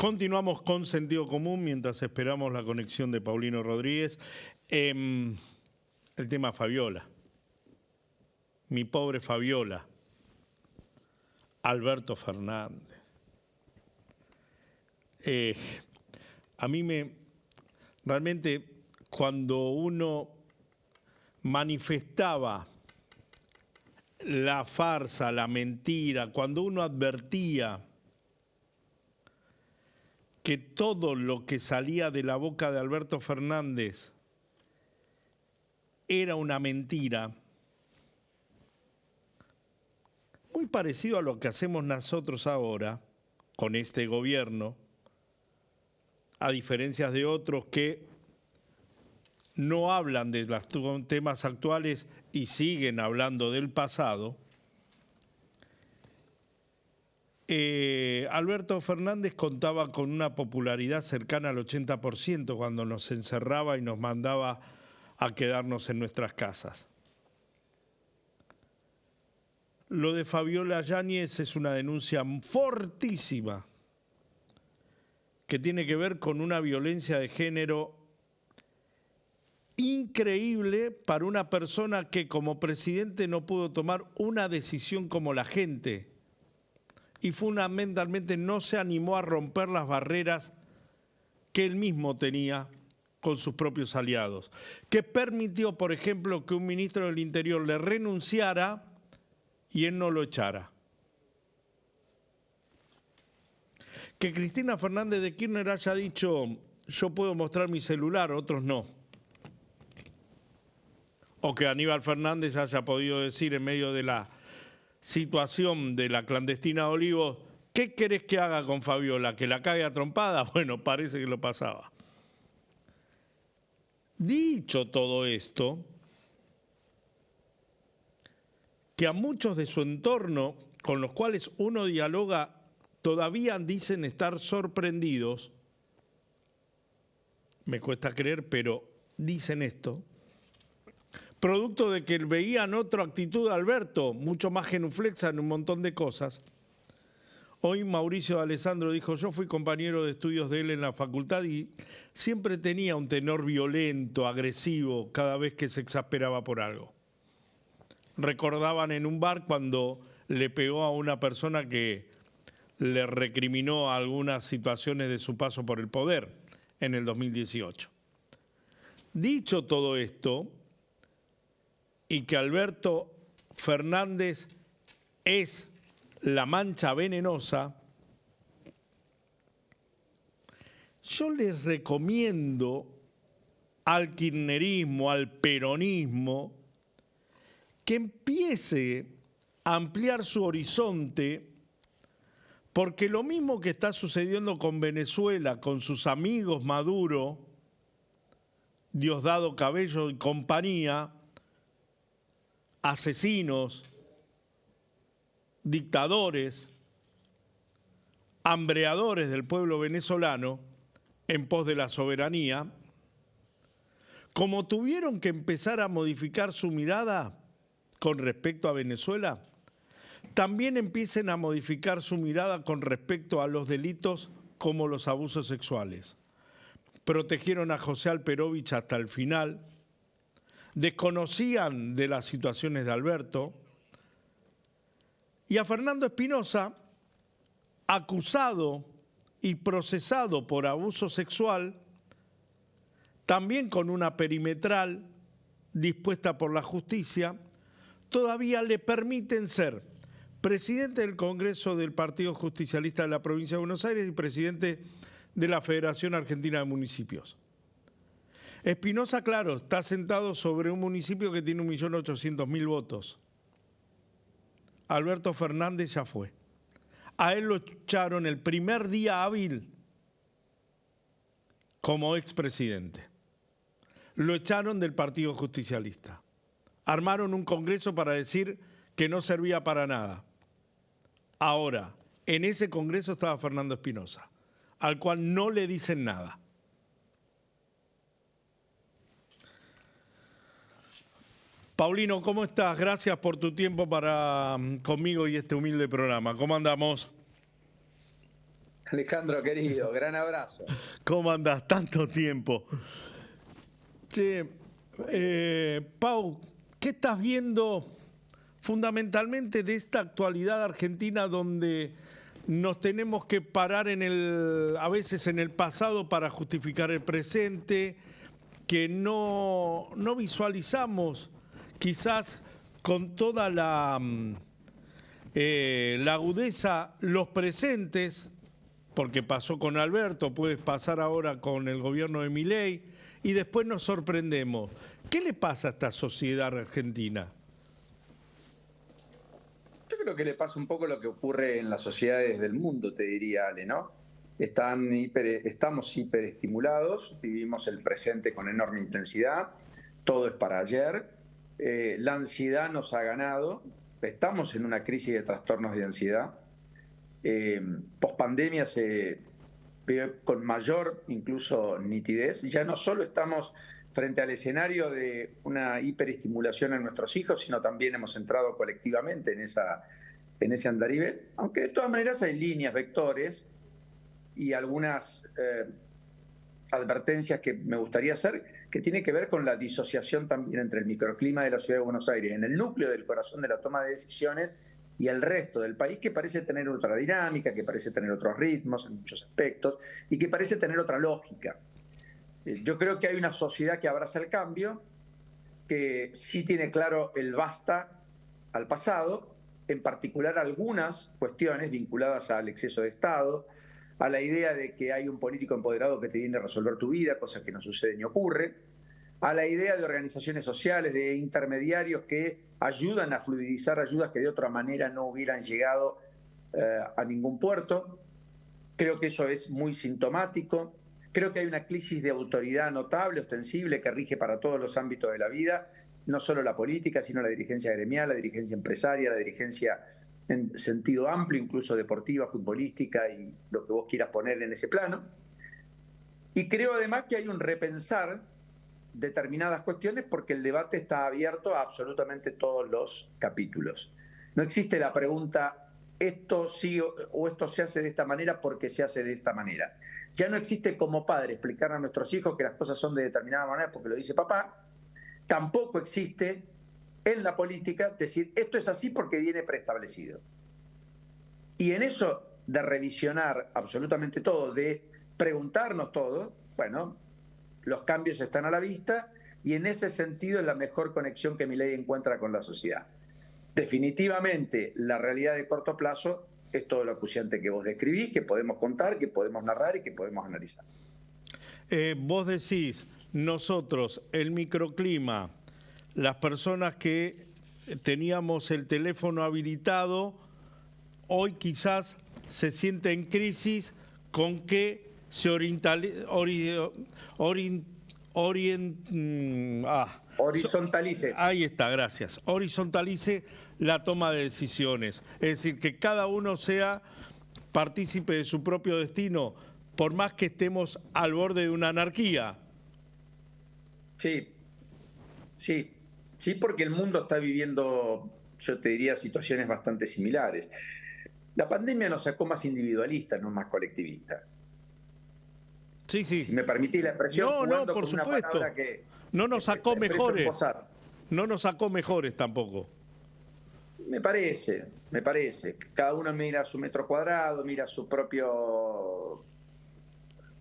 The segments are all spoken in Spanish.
Continuamos con Sentido Común mientras esperamos la conexión de Paulino Rodríguez. El tema Fabiola. Mi pobre Fabiola. Alberto Fernández. A mí realmente cuando uno manifestaba la farsa, la mentira, cuando uno advertía que todo lo que salía de la boca de Alberto Fernández era una mentira, muy parecido a lo que hacemos nosotros ahora con este gobierno, a diferencia de otros que no hablan de los temas actuales y siguen hablando del pasado. Alberto Fernández contaba con una popularidad cercana al 80% cuando nos encerraba y nos mandaba a quedarnos en nuestras casas. Lo de Fabiola Yáñez es una denuncia fortísima que tiene que ver con una violencia de género increíble para una persona que como presidente no pudo tomar una decisión como la gente y fundamentalmente no se animó a romper las barreras que él mismo tenía con sus propios aliados, que permitió, por ejemplo, que un ministro del Interior le renunciara y él no lo echara. Que Cristina Fernández de Kirchner haya dicho, yo puedo mostrar mi celular, otros no. O que Aníbal Fernández haya podido decir en medio de la situación de la clandestina de Olivos, ¿qué querés que haga con Fabiola? ¿Que la cague a trompada? Bueno, parece que lo pasaba. Dicho todo esto, que a muchos de su entorno con los cuales uno dialoga todavía dicen estar sorprendidos, me cuesta creer, pero dicen esto, producto de que veían otra actitud de Alberto, mucho más genuflexa en un montón de cosas. Hoy Mauricio Alessandro dijo, yo fui compañero de estudios de él en la facultad y siempre tenía un tenor violento, agresivo, cada vez que se exasperaba por algo. Recordaban en un bar cuando le pegó a una persona que le recriminó algunas situaciones de su paso por el poder en el 2018. Dicho todo esto, y que Alberto Fernández es la mancha venenosa, yo les recomiendo al kirchnerismo, al peronismo, que empiece a ampliar su horizonte, porque lo mismo que está sucediendo con Venezuela, con sus amigos Maduro, Diosdado Cabello y compañía, asesinos, dictadores, hambreadores del pueblo venezolano en pos de la soberanía, como tuvieron que empezar a modificar su mirada con respecto a Venezuela, también empiecen a modificar su mirada con respecto a los delitos como los abusos sexuales. Protegieron a José Alperovich hasta el final, desconocían de las situaciones de Alberto, y a Fernando Espinosa, acusado y procesado por abuso sexual, también con una perimetral dispuesta por la justicia, todavía le permiten ser presidente del Congreso del Partido Justicialista de la Provincia de Buenos Aires y presidente de la Federación Argentina de Municipios. Espinosa, claro, está sentado sobre un municipio que tiene 1.800.000 votos. Alberto Fernández ya fue. A él lo echaron el primer día hábil como expresidente. Lo echaron del Partido Justicialista. Armaron un congreso para decir que no servía para nada. Ahora, en ese congreso estaba Fernando Espinosa, al cual no le dicen nada. Paulino, ¿cómo estás? Gracias por tu tiempo para conmigo y este humilde programa. ¿Cómo andamos? Alejandro, querido, gran abrazo. ¿Cómo andás? Tanto tiempo. Che, Pau, ¿qué estás viendo fundamentalmente de esta actualidad argentina donde nos tenemos que parar a veces en el pasado para justificar el presente, que no visualizamos quizás con toda la agudeza los presentes, porque pasó con Alberto, puede pasar ahora con el gobierno de Milei, y después nos sorprendemos? ¿Qué le pasa a esta sociedad argentina? Yo creo que le pasa un poco lo que ocurre en las sociedades del mundo, te diría, Ale, ¿no? Estamos hiperestimulados, vivimos el presente con enorme intensidad, todo es para ayer, la ansiedad nos ha ganado, estamos en una crisis de trastornos de ansiedad, pospandemia se ve con mayor incluso nitidez, ya no solo estamos frente al escenario de una hiperestimulación en nuestros hijos, sino también hemos entrado colectivamente en ese andarivel, aunque de todas maneras hay líneas, vectores y algunas advertencias que me gustaría hacer, que tiene que ver con la disociación también entre el microclima de la ciudad de Buenos Aires, en el núcleo del corazón de la toma de decisiones, y el resto del país, que parece tener otra dinámica, que parece tener otros ritmos en muchos aspectos y que parece tener otra lógica. Yo creo que hay una sociedad que abraza el cambio, que sí tiene claro el basta al pasado, en particular algunas cuestiones vinculadas al exceso de Estado, a la idea de que hay un político empoderado que te viene a resolver tu vida, cosa que no sucede ni ocurre, a la idea de organizaciones sociales, de intermediarios que ayudan a fluidizar ayudas que de otra manera no hubieran llegado a ningún puerto. Creo que eso es muy sintomático. Creo que hay una crisis de autoridad notable, ostensible, que rige para todos los ámbitos de la vida, no solo la política, sino la dirigencia gremial, la dirigencia empresaria, la dirigencia en sentido amplio, incluso deportiva, futbolística y lo que vos quieras poner en ese plano. Y creo además que hay un repensar determinadas cuestiones porque el debate está abierto a absolutamente todos los capítulos. No existe la pregunta, esto sí o esto se hace de esta manera porque se hace de esta manera. Ya no existe como padre explicar a nuestros hijos que las cosas son de determinada manera porque lo dice papá. Tampoco existe en la política decir esto es así porque viene preestablecido. Y en eso de revisionar absolutamente todo, de preguntarnos todo, bueno, los cambios están a la vista y en ese sentido es la mejor conexión que Milei encuentra con la sociedad. Definitivamente, la realidad de corto plazo es todo lo acuciante que vos describís, que podemos contar, que podemos narrar y que podemos analizar. Vos decís, nosotros, el microclima, las personas que teníamos el teléfono habilitado, hoy quizás se siente en crisis con que se horizontalice. Ahí está, gracias. Horizontalice la toma de decisiones. Es decir, que cada uno sea partícipe de su propio destino, por más que estemos al borde de una anarquía. Sí, porque el mundo está viviendo, yo te diría, situaciones bastante similares. La pandemia nos sacó más individualistas, no más colectivistas. Sí. Si me permitís la expresión, no, por supuesto. No nos sacó mejores. No nos sacó mejores tampoco. Me parece. Cada uno mira su metro cuadrado, mira su propio,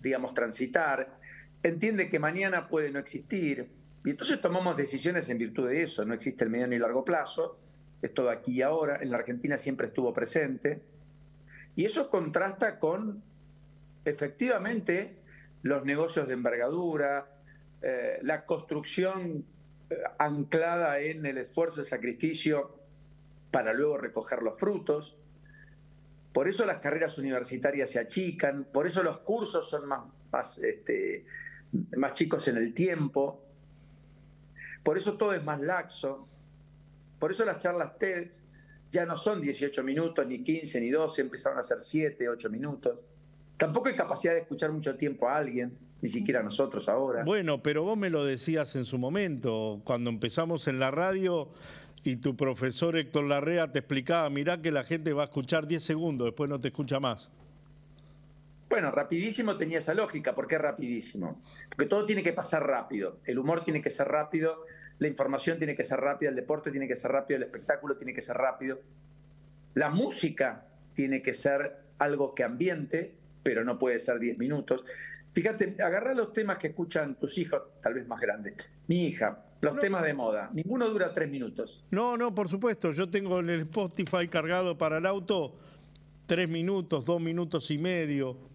digamos, transitar. Entiende que mañana puede no existir. Y entonces tomamos decisiones en virtud de eso. No existe el mediano y largo plazo. Es todo aquí y ahora. En la Argentina siempre estuvo presente. Y eso contrasta con, efectivamente, los negocios de envergadura, la construcción anclada en el esfuerzo y sacrificio para luego recoger los frutos. Por eso las carreras universitarias se achican, por eso los cursos son más chicos en el tiempo, por eso todo es más laxo, por eso las charlas TED ya no son 18 minutos, ni 15, ni 12, empezaron a ser 7, 8 minutos. Tampoco hay capacidad de escuchar mucho tiempo a alguien, ni siquiera a nosotros ahora. Bueno, pero vos me lo decías en su momento, cuando empezamos en la radio y tu profesor Héctor Larrea te explicaba, mirá que la gente va a escuchar 10 segundos, después no te escucha más. Bueno, rapidísimo tenía esa lógica. ¿Por qué rapidísimo? Porque todo tiene que pasar rápido. El humor tiene que ser rápido, la información tiene que ser rápida, el deporte tiene que ser rápido, el espectáculo tiene que ser rápido. La música tiene que ser algo que ambiente, pero no puede ser 10 minutos. Fíjate, agarrá los temas que escuchan tus hijos, tal vez más grandes. Mi hija, los temas de moda, ninguno dura 3 minutos. No, por supuesto. Yo tengo en el Spotify cargado para el auto 3 minutos, 2 minutos y medio.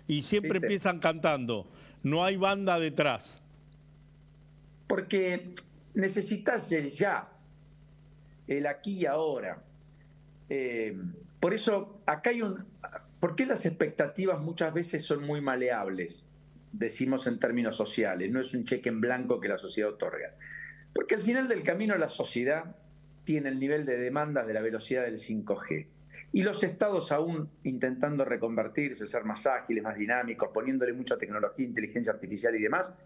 Y siempre ¿Viste? empiezan cantando. No hay banda detrás. Porque necesitas el ya, el aquí y ahora. Por eso, acá hay un... ¿Por qué las expectativas muchas veces son muy maleables? Decimos en términos sociales, no es un cheque en blanco que la sociedad otorga. Porque al final del camino la sociedad tiene el nivel de demandas de la velocidad del 5G. Y los estados aún intentando reconvertirse, ser más ágiles, más dinámicos, poniéndole mucha tecnología, inteligencia artificial y demás,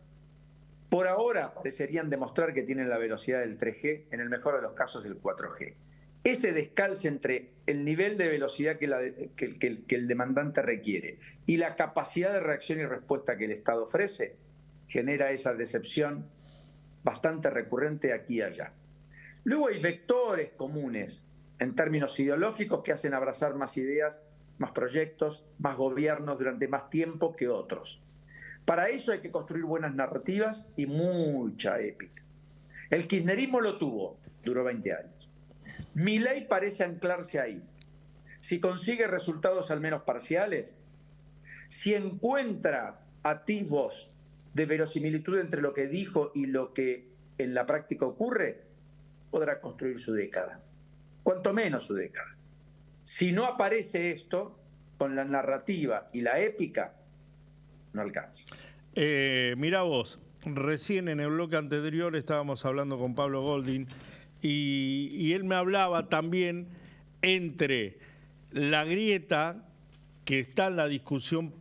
por ahora parecerían demostrar que tienen la velocidad del 3G, en el mejor de los casos del 4G. Ese descalce entre el nivel de velocidad que el demandante requiere y la capacidad de reacción y respuesta que el Estado ofrece genera esa decepción bastante recurrente aquí y allá. Luego hay vectores comunes en términos ideológicos que hacen abrazar más ideas, más proyectos, más gobiernos durante más tiempo que otros. Para eso hay que construir buenas narrativas y mucha épica. El kirchnerismo lo tuvo, duró 20 años. Milei parece anclarse ahí. Si consigue resultados al menos parciales, si encuentra atisbos de verosimilitud entre lo que dijo y lo que en la práctica ocurre, podrá construir su década. Cuanto menos su década. Si no aparece esto, con la narrativa y la épica, no alcanza. Mirá vos, recién en el bloque anterior estábamos hablando con Pablo Goldin y él me hablaba también entre la grieta que está en la discusión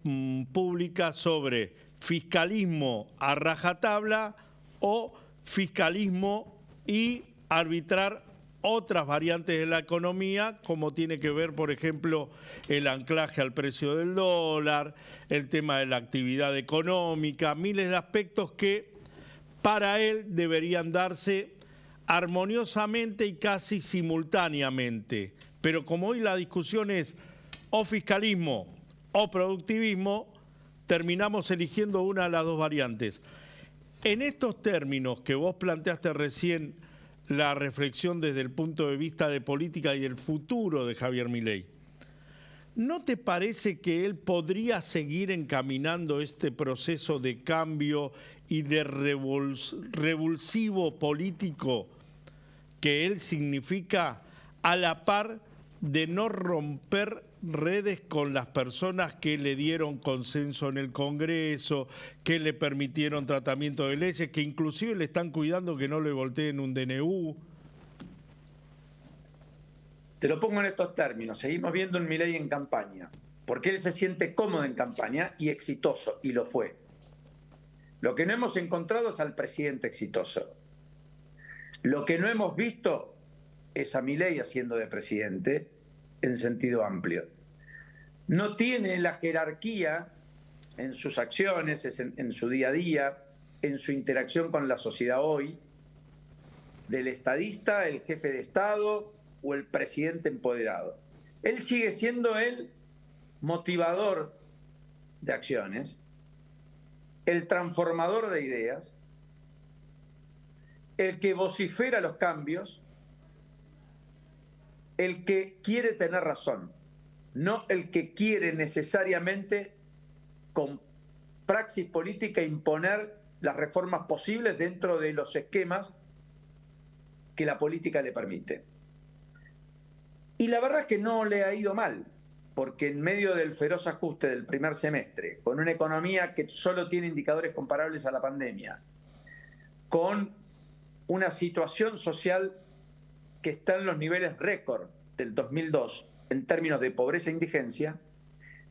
pública sobre fiscalismo a rajatabla o fiscalismo y arbitrar otras variantes de la economía, como tiene que ver, por ejemplo, el anclaje al precio del dólar, el tema de la actividad económica, miles de aspectos que para él deberían darse armoniosamente y casi simultáneamente. Pero como hoy la discusión es o fiscalismo o productivismo, terminamos eligiendo una de las dos variantes. En estos términos que vos planteaste recién, la reflexión desde el punto de vista de política y del futuro de Javier Milei, ¿no te parece que él podría seguir encaminando este proceso de cambio y de revulsivo político que él significa, a la par de no romper redes con las personas que le dieron consenso en el Congreso, que le permitieron tratamiento de leyes, que inclusive le están cuidando que no le volteen un DNU? Te lo pongo en estos términos. Seguimos viendo un Milei en campaña, porque él se siente cómodo en campaña y exitoso, y lo fue. Lo que no hemos encontrado es al presidente exitoso. Lo que no hemos visto es a Milei haciendo de presidente en sentido amplio. No tiene la jerarquía en sus acciones, en su día a día, en su interacción con la sociedad hoy, del estadista, el jefe de Estado o el presidente empoderado. Él sigue siendo el motivador de acciones, el transformador de ideas, el que vocifera los cambios, el que quiere tener razón, no el que quiere necesariamente con praxis política imponer las reformas posibles dentro de los esquemas que la política le permite. Y la verdad es que no le ha ido mal, porque en medio del feroz ajuste del primer semestre, con una economía que solo tiene indicadores comparables a la pandemia, con una situación social que está en los niveles récord del 2002 en términos de pobreza e indigencia,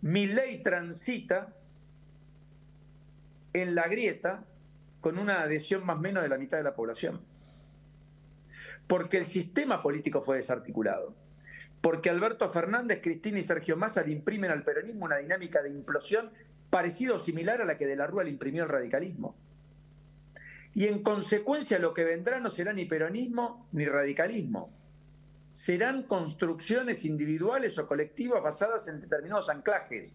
Milei transita en la grieta con una adhesión más o menos de la mitad de la población. Porque el sistema político fue desarticulado. porque Alberto Fernández, Cristina y Sergio Massa le imprimen al peronismo una dinámica de implosión parecida o similar a la que de la Rúa le imprimió el radicalismo. Y en consecuencia lo que vendrá no será ni peronismo ni radicalismo. Serán construcciones individuales o colectivas basadas en determinados anclajes,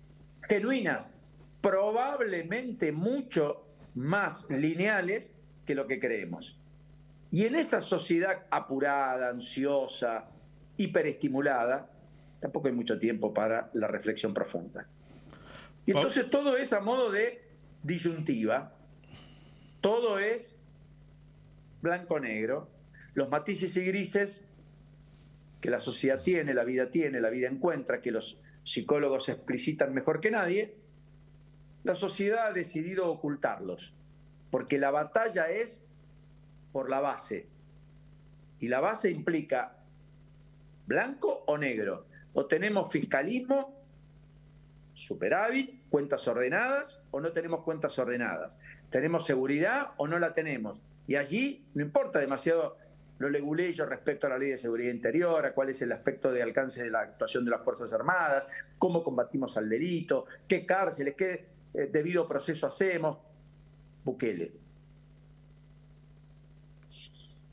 genuinas, probablemente mucho más lineales que lo que creemos. Y en esa sociedad apurada, ansiosa, hiperestimulada, tampoco hay mucho tiempo para la reflexión profunda. Y entonces todo es a modo de disyuntiva, todo es blanco-negro, los matices y grises que la sociedad tiene, la vida encuentra, que los psicólogos explicitan mejor que nadie, la sociedad ha decidido ocultarlos, porque la batalla es por la base, y la base implica blanco o negro, o tenemos fiscalismo, superávit, cuentas ordenadas, o no tenemos cuentas ordenadas, tenemos seguridad o no la tenemos, y allí no importa demasiado lo leguleyo respecto a la ley de seguridad interior, a cuál es el aspecto de alcance de la actuación de las Fuerzas Armadas, cómo combatimos al delito, qué cárceles, qué debido proceso hacemos. Bukele.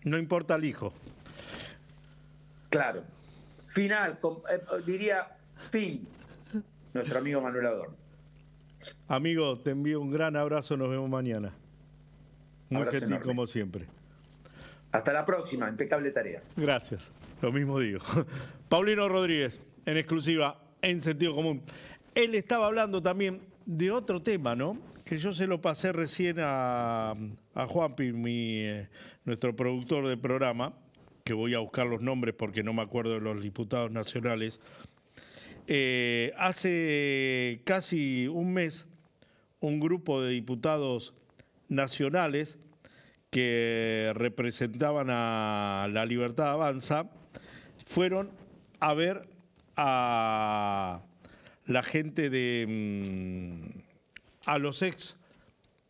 No importa el hijo. Claro. Final, diría fin, nuestro amigo Manuel Adorno. Amigo, te envío un gran abrazo, nos vemos mañana. Muy gentil como siempre. Hasta la próxima, impecable tarea. Gracias, lo mismo digo. Paulino Rodríguez, en exclusiva, en Sentido Común. Él estaba hablando también de otro tema, ¿no? Que yo se lo pasé recién a Juanpi, nuestro productor de programa, que voy a buscar los nombres porque no me acuerdo de los diputados nacionales. Hace casi un mes, un grupo de diputados nacionales que representaban a La Libertad Avanza, fueron a ver a la gente a los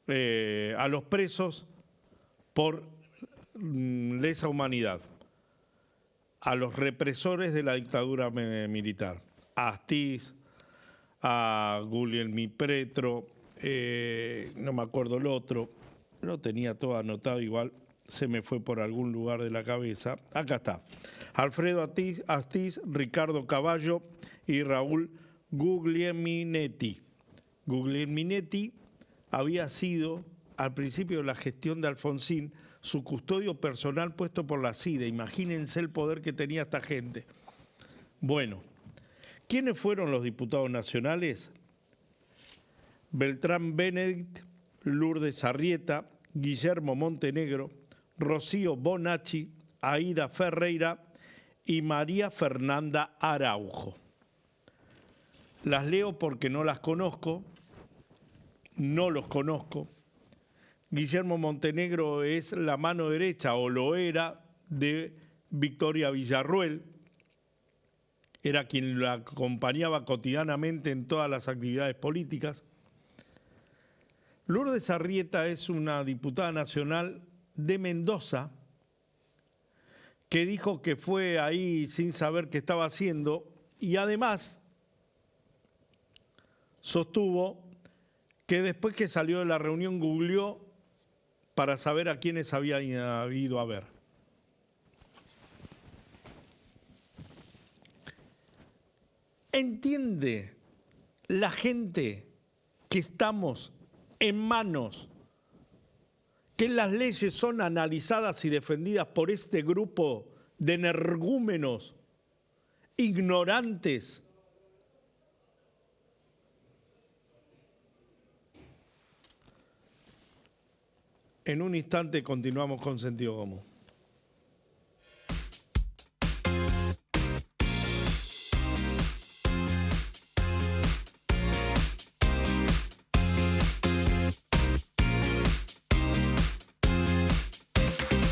a los presos por lesa humanidad, a los represores de la dictadura militar, a Astiz, a Guglielmi Petro, no me acuerdo el otro, lo tenía todo anotado, igual se me fue por algún lugar de la cabeza. Acá está. Alfredo Astiz, Ricardo Cavallo y Raúl Guglielminetti. Guglielminetti había sido, al principio de la gestión de Alfonsín, su custodio personal puesto por la CIDE. Imagínense el poder que tenía esta gente. Bueno, ¿quiénes fueron los diputados nacionales? Beltrán Benedict, Lourdes Arrieta, Guillermo Montenegro, Rocío Bonacci, Aida Ferreira y María Fernanda Araujo. Las leo porque no las conozco, no los conozco. Guillermo Montenegro es la mano derecha, o lo era, de Victoria Villarruel. Era quien la acompañaba cotidianamente en todas las actividades políticas. Lourdes Arrieta es una diputada nacional de Mendoza que dijo que fue ahí sin saber qué estaba haciendo y además sostuvo que después que salió de la reunión googleó para saber a quiénes había ido a ver. ¿Entiende la gente que estamos en manos, que las leyes son analizadas y defendidas por este grupo de energúmenos, ignorantes? En un instante continuamos con Sentido Común.